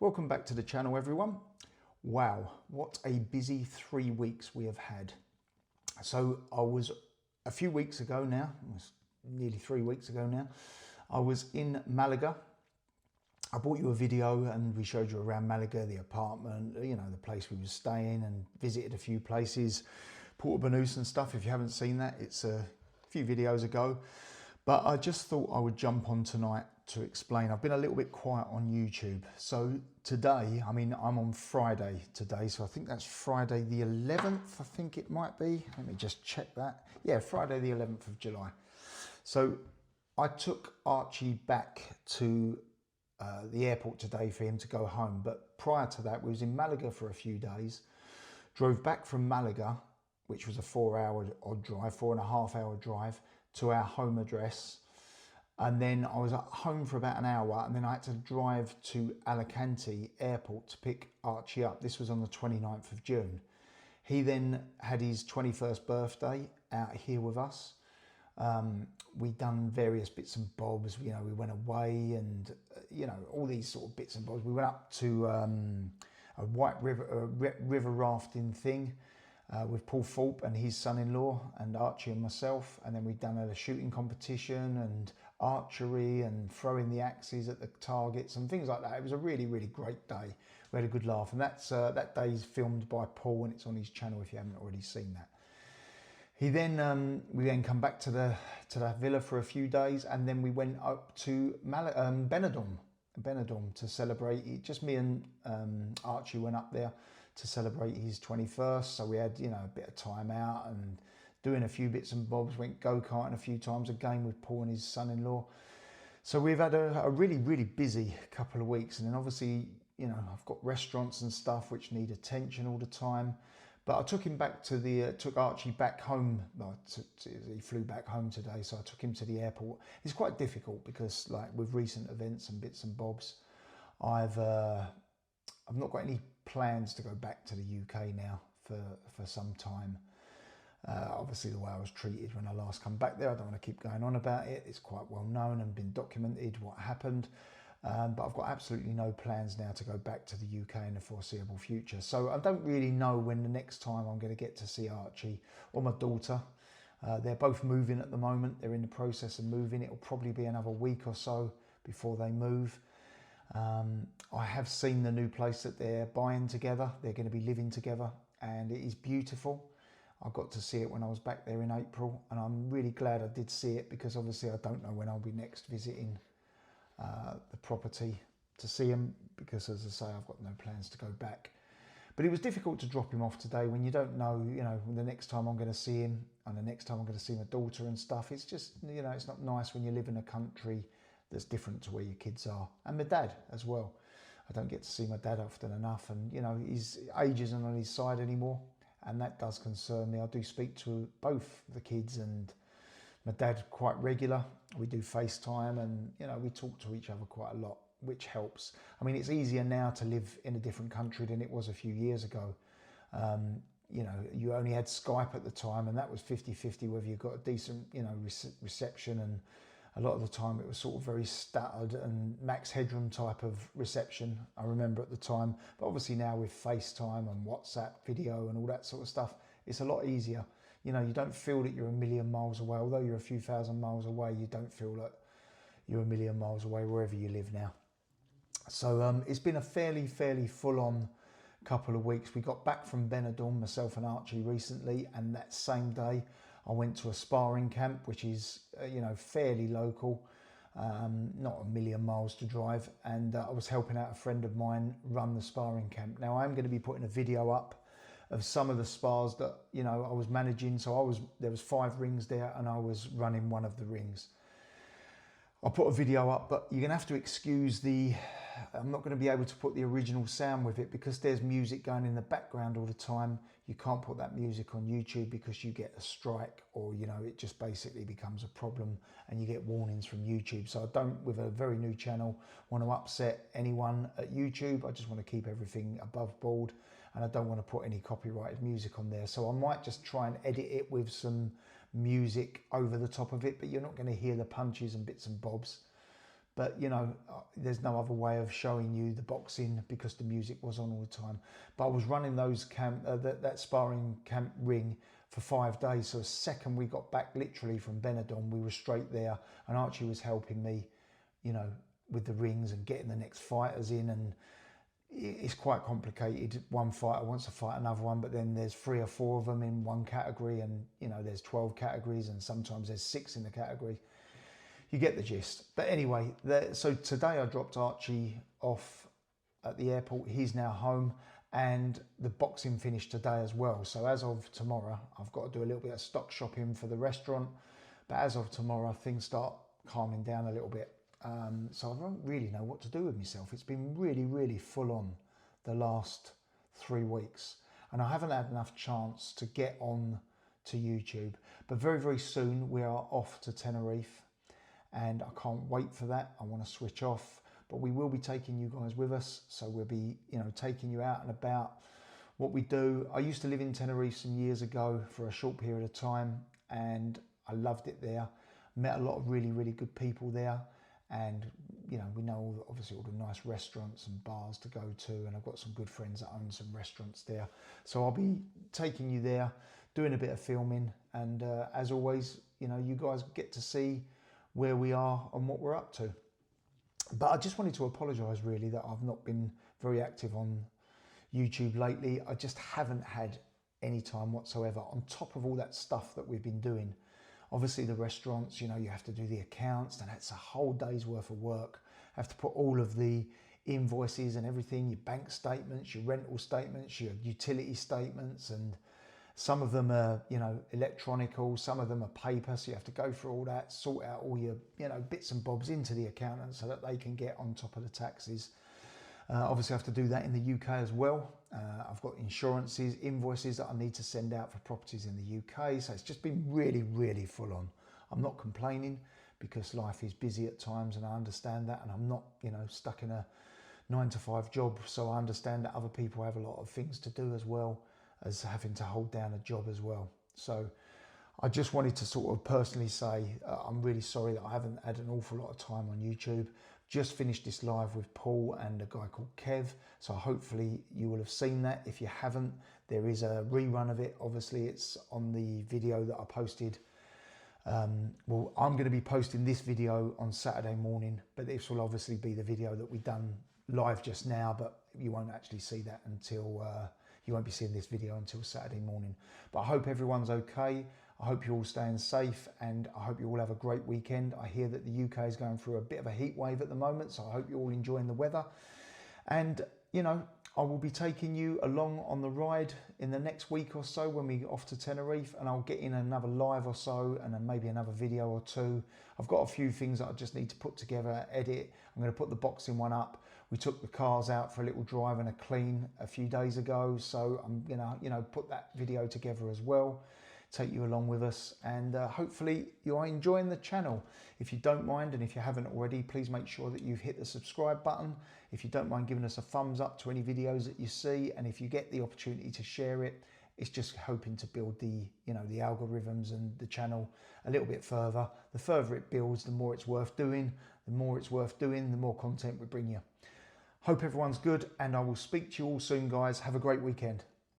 Welcome back to the channel, everyone. Wow, what a busy 3 weeks we have had. So I was a few weeks ago now, it was nearly 3 weeks ago now, I was in Malaga. I brought you a video and we showed you around Malaga, the apartment, you know, the place we were staying, and visited a few places, Puerto Banús and stuff. If you haven't seen that, it's a few videos ago. But I just thought I would jump on tonight to explain. I've been a little bit quiet on YouTube. So today, I mean, I'm on Friday today. So I think that's Friday the 11th, I think it might be. Let me just check that. Yeah, Friday the 11th of July. So I took Archie back to the airport today for him to go home. But prior to that, we was in Malaga for a few days. Drove back from Malaga, which was a 4-hour odd drive, 4.5-hour drive, to our home address. And then I was at home for about an hour, and then I had to drive to Alicante airport to pick Archie up. This was on the 29th of June. He then had his 21st birthday out here with us. We'd done various bits and bobs, you know, we went away and, you know, all these sort of bits and bobs. We went up to a white river rafting thing with Paul Thorpe and his son-in-law and Archie and myself. And then we'd done a shooting competition and archery and throwing the axes at the targets and things like that. It was a really, really great day. We had a good laugh. And that day is filmed by Paul and it's on his channel if you haven't already seen that. We then come back to the villa for a few days, and then we went up to Benidorm to celebrate. Just me and Archie went up there to celebrate his 21st. So we had, you know, a bit of time out and doing a few bits and bobs. Went go-karting a few times again with Paul and his son-in-law. So we've had a really, really busy couple of weeks, and then obviously, you know, I've got restaurants and stuff which need attention all the time. But I took him back to took Archie back home. Well, he flew back home today, so I took him to the airport. It's quite difficult because, like, with recent events and bits and bobs, I've not got any plans to go back to the UK now for some time. Obviously, the way I was treated when I last come back there, I don't want to keep going on about it. It's quite well known and been documented what happened. But I've got absolutely no plans now to go back to the UK in the foreseeable future. So I don't really know when the next time I'm going to get to see Archie or my daughter. They're both moving at the moment. They're in the process of moving. It'll probably be another week or so before they move. I have seen the new place that they're buying together. They're going to be living together, and it is beautiful. I got to see it when I was back there in April, and I'm really glad I did see it, because obviously I don't know when I'll be next visiting the property to see him, because, as I say, I've got no plans to go back. But it was difficult to drop him off today when you don't know, you know, the next time I'm going to see him and the next time I'm going to see my daughter and stuff. It's just, you know, it's not nice when you live in a country that's different to where your kids are. And my dad as well. I don't get to see my dad often enough, and, you know, his age isn't on his side anymore, and that does concern me. I do speak to both the kids and my dad quite regular. We do FaceTime, and, you know, we talk to each other quite a lot, which helps. I mean, it's easier now to live in a different country than it was a few years ago. You know, you only had Skype at the time, and that was 50-50 whether you got a decent, you know, reception, and a lot of the time it was sort of very stuttered and max headroom type of reception, I remember at the time. But obviously now with FaceTime and WhatsApp video and all that sort of stuff, it's a lot easier. You know, you don't feel that you're a million miles away. Although you're a few thousand miles away, you don't feel like you're a million miles away wherever you live now. So it's been a fairly full-on couple of weeks. We got back from Benidorm, myself and Archie, recently, and that same day I went to a sparring camp, which is, you know, fairly local, not a million miles to drive, and I was helping out a friend of mine run the sparring camp. Now, I'm going to be putting a video up of some of the spars that, you know, I was managing. So there was 5 rings there, and I was running one of the rings. I'll put a video up, but you're gonna have to excuse I'm not gonna be able to put the original sound with it, because there's music going in the background all the time. You can't put that music on YouTube because you get a strike, or, you know, it just basically becomes a problem and you get warnings from YouTube. So I don't, with a very new channel, want to upset anyone at YouTube. I just want to keep everything above board, and I don't want to put any copyrighted music on there. So I might just try and edit it with some music over the top of it, but you're not going to hear the punches and bits and bobs, But you know, there's no other way of showing you the boxing because the music was on all the time. But I was running those that sparring camp ring for 5 days. So the second we got back literally from Benidorm, we were straight there, and Archie was helping me, you know, with the rings and getting the next fighters in. And it's quite complicated. One fighter wants to fight another one, but then there's 3 or 4 of them in one category, and you know, there's 12 categories, and sometimes there's 6 in the category. You get the gist. But anyway, so today I dropped Archie off at the airport. He's now home, and the boxing finished today as well. So as of tomorrow, I've got to do a little bit of stock shopping for the restaurant. But as of tomorrow, things start calming down a little bit. So I don't really know what to do with myself. It's been really, really full on the last 3 weeks, and I haven't had enough chance to get on to YouTube. But very, very soon we are off to Tenerife, and I can't wait for that. I want to switch off, but we will be taking you guys with us. So we'll be, you know, taking you out and about, what we do. I used to live in Tenerife some years ago for a short period of time, and I loved it there. Met a lot of really, really good people there. And, you know, we know obviously all the nice restaurants and bars to go to, and I've got some good friends that own some restaurants there. So I'll be taking you there, doing a bit of filming, and as always, you know, you guys get to see where we are and what we're up to. But I just wanted to apologise really that I've not been very active on YouTube lately. I just haven't had any time whatsoever, on top of all that stuff that we've been doing. Obviously the restaurants, you know, you have to do the accounts, and that's a whole day's worth of work. Have to put all of the invoices and everything, your bank statements, your rental statements, your utility statements, and some of them are, you know, electronical, some of them are paper, so you have to go through all that, sort out all your, you know, bits and bobs into the accountant so that they can get on top of the taxes. Obviously I have to do that in the UK as well. I've got insurances, invoices that I need to send out for properties in the UK. So it's just been really, really full on. I'm not complaining because life is busy at times, and I understand that, and I'm not, you know, stuck in a 9-to-5 job. So I understand that other people have a lot of things to do as well as having to hold down a job as well. So I just wanted to sort of personally say I'm really sorry that I haven't had an awful lot of time on YouTube. Just finished this live with Paul and a guy called Kev, so hopefully you will have seen that. If you haven't, there is a rerun of it. Obviously it's on the video that I posted. Well, I'm going to be posting this video on Saturday morning, but this will obviously be the video that we done live just now, but you won't actually see that until you won't be seeing this video until Saturday morning. But I hope everyone's okay. I hope you're all staying safe, and I hope you all have a great weekend. I hear that the UK is going through a bit of a heat wave at the moment, so I hope you're all enjoying the weather. And, you know, I will be taking you along on the ride in the next week or so when we get off to Tenerife, and I'll get in another live or so, and then maybe another video or 2. I've got a few things that I just need to put together, edit. I'm going to put the boxing one up. We took the cars out for a little drive and a clean a few days ago, so I'm going to, you know, put that video together as well. Take you along with us, and hopefully you are enjoying the channel. If you don't mind, and if you haven't already, please make sure that you've hit the subscribe button. If you don't mind giving us a thumbs up to any videos that you see, and if you get the opportunity to share it, it's just hoping to build the, you know, the algorithms and the channel a little bit further. The further it builds, the more it's worth doing. The more it's worth doing, the more content we bring you. Hope everyone's good, and I will speak to you all soon, guys. Have a great weekend.